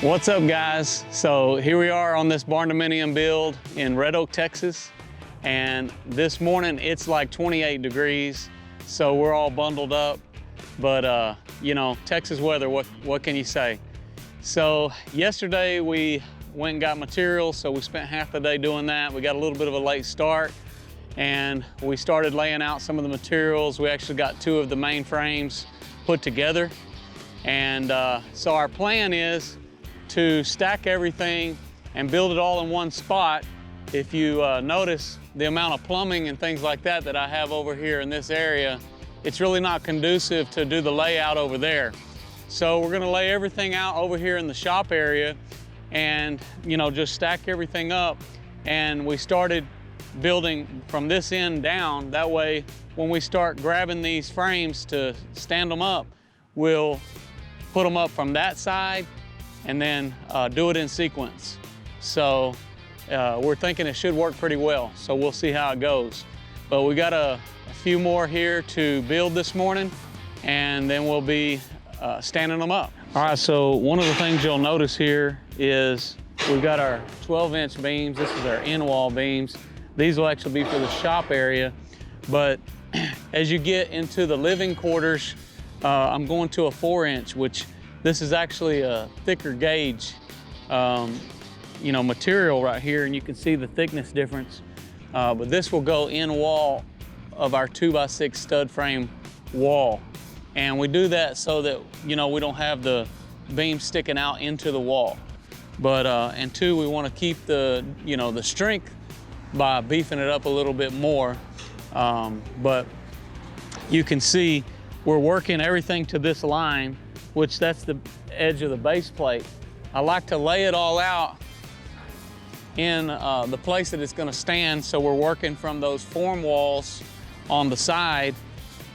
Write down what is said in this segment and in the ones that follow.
What's up, guys? So here we are on this Barndominium build in Red Oak, Texas. And this morning it's like 28 degrees. So we're all bundled up, but you know, Texas weather, what can you say? So yesterday we went and got materials. So we spent half the day doing that. We got a little bit of a late start and we started laying out some of the materials. We actually got 2 of the main frames put together. And so our plan is to stack everything and build it all in one spot. If you notice the amount of plumbing and things like that that I have over here in this area, it's really not conducive to do the layout over there. So we're gonna lay everything out over here in the shop area and, you know, just stack everything up. And we started building from this end down. That way, when we start grabbing these frames to stand them up, we'll put them up from that side and then do it in sequence. So we're thinking it should work pretty well. So we'll see how it goes. But we got a few more here to build this morning, and then we'll be standing them up. All right, so one of the things you'll notice here is we've got our 12-inch beams. This is our end wall beams. These will actually be for the shop area. But as you get into the living quarters, I'm going to a 4-inch, which this is actually a thicker gauge, you know, material right here, and you can see the thickness difference. But this will go in wall of our 2x6 stud frame wall. And we do that so that, you know, we don't have the beam sticking out into the wall. But, and 2, we want to keep the, you know, the strength by beefing it up a little bit more. But you can see we're working everything to this line, which that's the edge of the base plate. I like to lay it all out in the place that it's gonna stand, so we're working from those form walls on the side,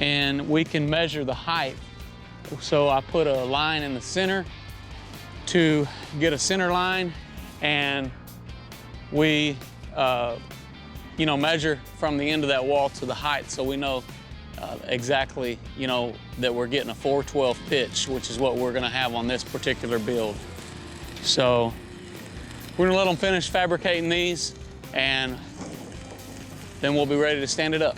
and we can measure the height. So I put a line in the center to get a center line, and we you know, measure from the end of that wall to the height, so we know exactly, you know, that we're getting a 412 pitch, which is what we're gonna have on this particular build. So we're gonna let them finish fabricating these, and then we'll be ready to stand it up.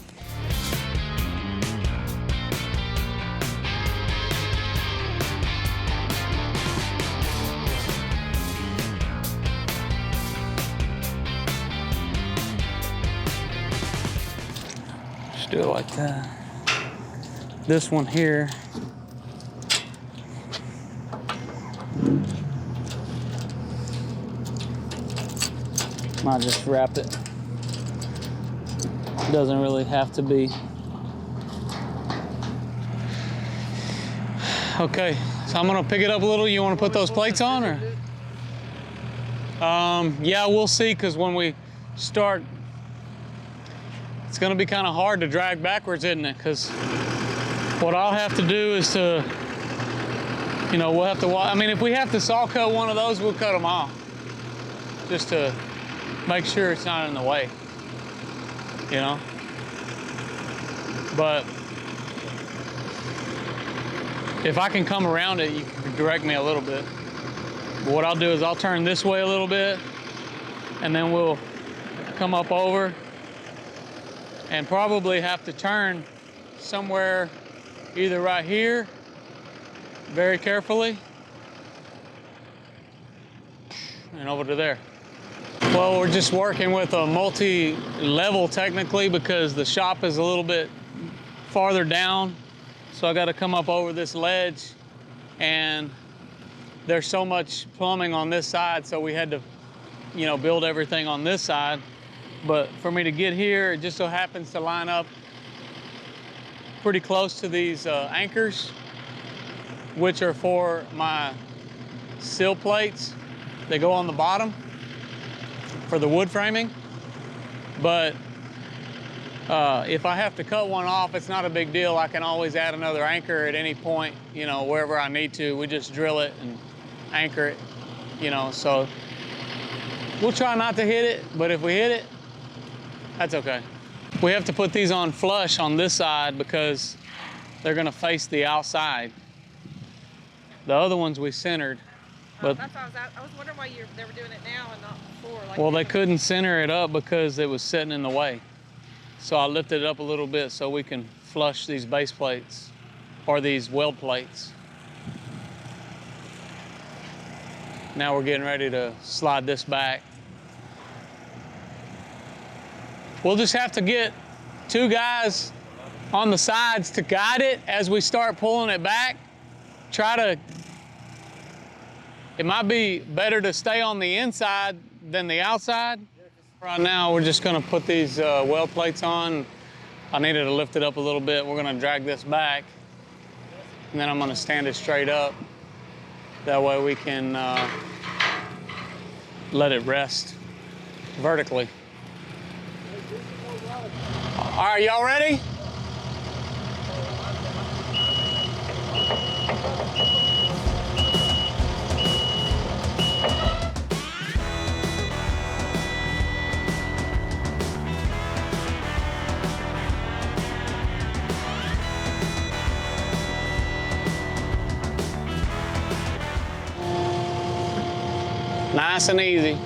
Just do it like that. This one here, might just wrap it. Doesn't really have to be. Okay, so I'm gonna pick it up a little. You wanna put those plates on, or? Yeah, we'll see, because when we start, it's gonna be kind of hard to drag backwards, isn't it? Because what I'll have to do is to, you know, we'll have to, I mean, if we have to saw cut one of those, we'll cut them off, just to make sure it's not in the way, you know? But if I can come around it, you can direct me a little bit. But what I'll do is I'll turn this way a little bit, and then we'll come up over and probably have to turn somewhere either right here, very carefully, and over to there. Well, we're just working with a multi-level technically, because the shop is a little bit farther down. So I got to come up over this ledge, and there's so much plumbing on this side, so we had to, you know, build everything on this side. But for me to get here, it just so happens to line up pretty close to these anchors, which are for my sill plates. They go on the bottom for the wood framing. But if I have to cut one off, it's not a big deal. I can always add another anchor at any point, you know, wherever I need to. We just drill it and anchor it, you know. So we'll try not to hit it, but if we hit it, that's okay. We have to put these on flush on this side because they're gonna face the outside. The other ones we centered, But that's why I was wondering why they were doing it now and not before. Like, well, they couldn't center it up because it was sitting in the way. So I lifted it up a little bit so we can flush these base plates or these weld plates. Now we're getting ready to slide this back. We'll just have to get 2 guys on the sides to guide it as we start pulling it back. It might be better to stay on the inside than the outside. Right now, we're just gonna put these weld plates on. I needed to lift it up a little bit. We're gonna drag this back, and then I'm gonna stand it straight up. That way we can let it rest vertically. All right, y'all ready? Nice and easy.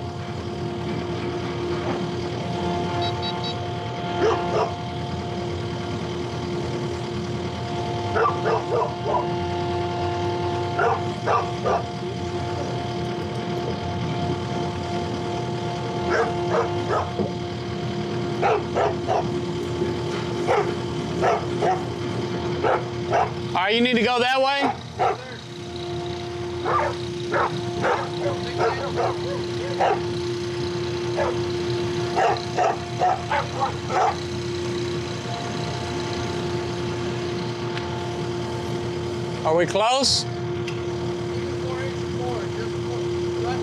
All right, you need to go that way? Are we close? Right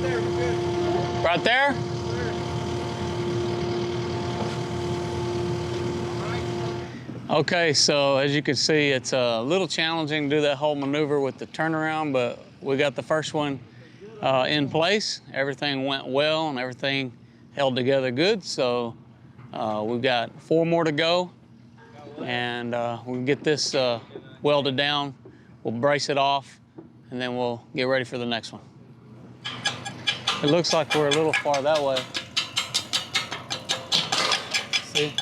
there, we're good. Right there? Okay, so as you can see, it's a little challenging to do that whole maneuver with the turnaround, but we got the first one in place. Everything went well and everything held together good. So we've got 4 more to go, and we'll get this welded down. We'll brace it off, and then we'll get ready for the next one. It looks like we're a little far that way. See?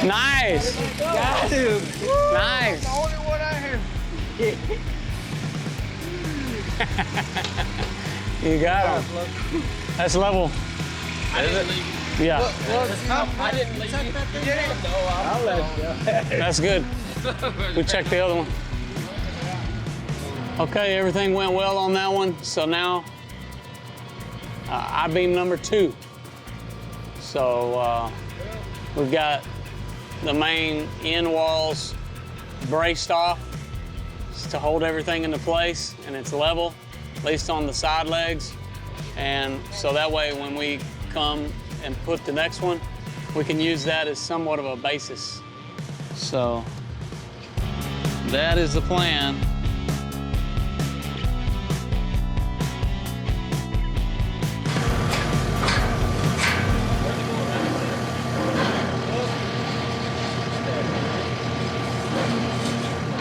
Nice. Got him. Nice. The only one out here. You got him. That's level. Yeah. I didn't leave you. No, I'll let you. That's good. We checked the other one. Okay, everything went well on that one. So now, I-beam number 2. So we've got the main end walls braced off to hold everything into place, and it's level, at least on the side legs. And so that way when we come and put the next one, we can use that as somewhat of a basis. So that is the plan.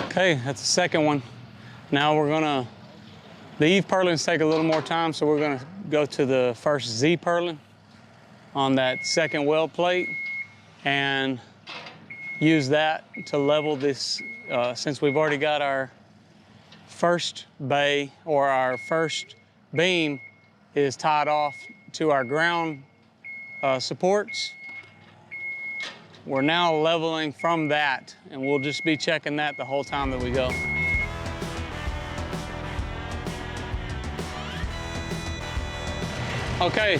Okay, that's the second one. Now we're gonna, the eve purlins take a little more time, so we're gonna go to the first Z purlin on that second weld plate and use that to level this, since we've already got our first bay or our first beam is tied off to our ground supports. We're now leveling from that, and we'll just be checking that the whole time that we go. Okay.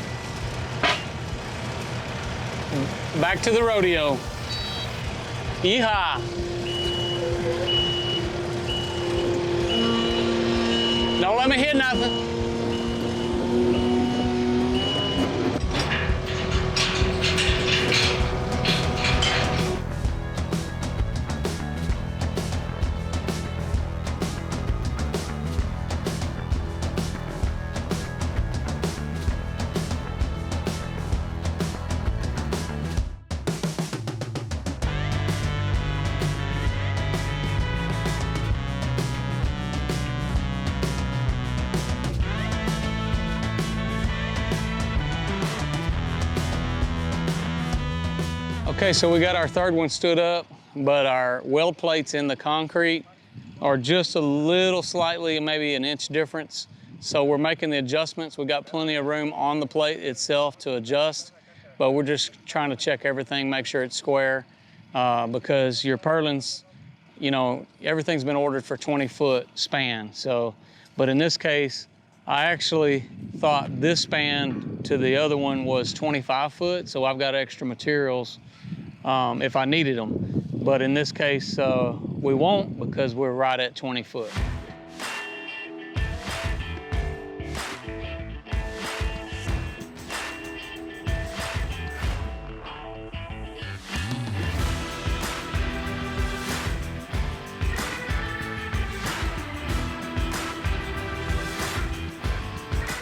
Back to the rodeo. Yeehaw. Don't let me hit nothing. Okay, so we got our third one stood up, but our weld plates in the concrete are just a little slightly, maybe an inch difference. So we're making the adjustments. We got plenty of room on the plate itself to adjust, but we're just trying to check everything, make sure it's square, because your purlins, you know, everything's been ordered for 20-foot span. So, but in this case, I actually thought this span to the other one was 25 foot, so I've got extra materials if I needed them. But in this case, we won't, because we're right at 20 foot.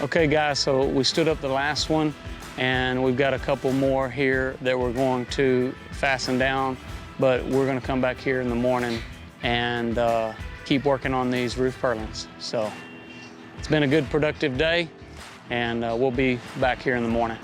Okay guys, so we stood up the last one, and we've got a couple more here that we're going to fasten down, but we're gonna come back here in the morning and keep working on these roof purlins. So it's been a good, productive day, and we'll be back here in the morning.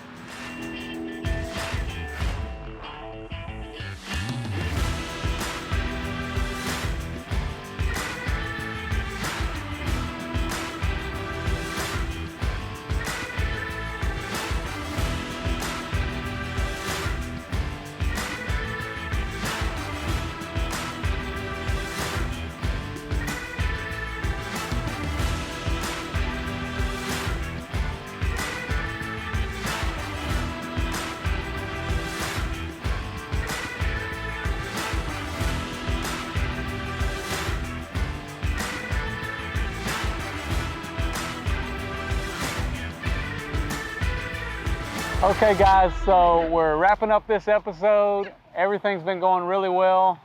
Okay guys, so we're wrapping up this episode. Everything's been going really well.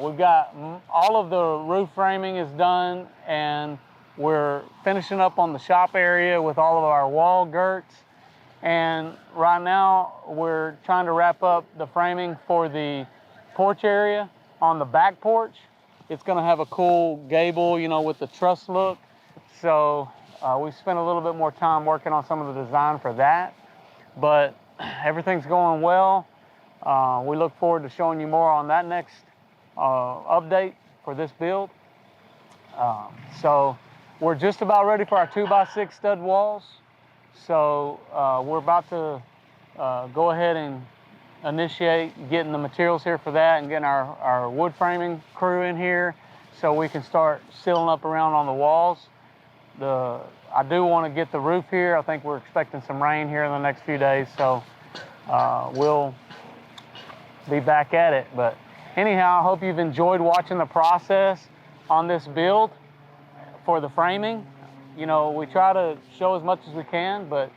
We've got all of the roof framing is done, and we're finishing up on the shop area with all of our wall girts. And right now we're trying to wrap up the framing for the porch area on the back porch. It's gonna have a cool gable, you know, with the truss look. So we spent a little bit more time working on some of the design for that. But everything's going well. We look forward to showing you more on that next update for this build. So we're just about ready for our 2x6 stud walls. So we're about to go ahead and initiate getting the materials here for that, and getting our wood framing crew in here so we can start sealing up around on the walls. I do want to get the roof here. I think we're expecting some rain here in the next few days, so we'll be back at it. But anyhow, I hope you've enjoyed watching the process on this build for the framing. You know, we try to show as much as we can, but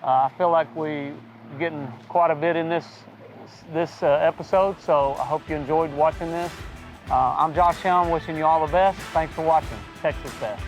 I feel like we're getting quite a bit in this episode, so I hope you enjoyed watching this. I'm Josh Helm, wishing you all the best. Thanks for watching Texas Best.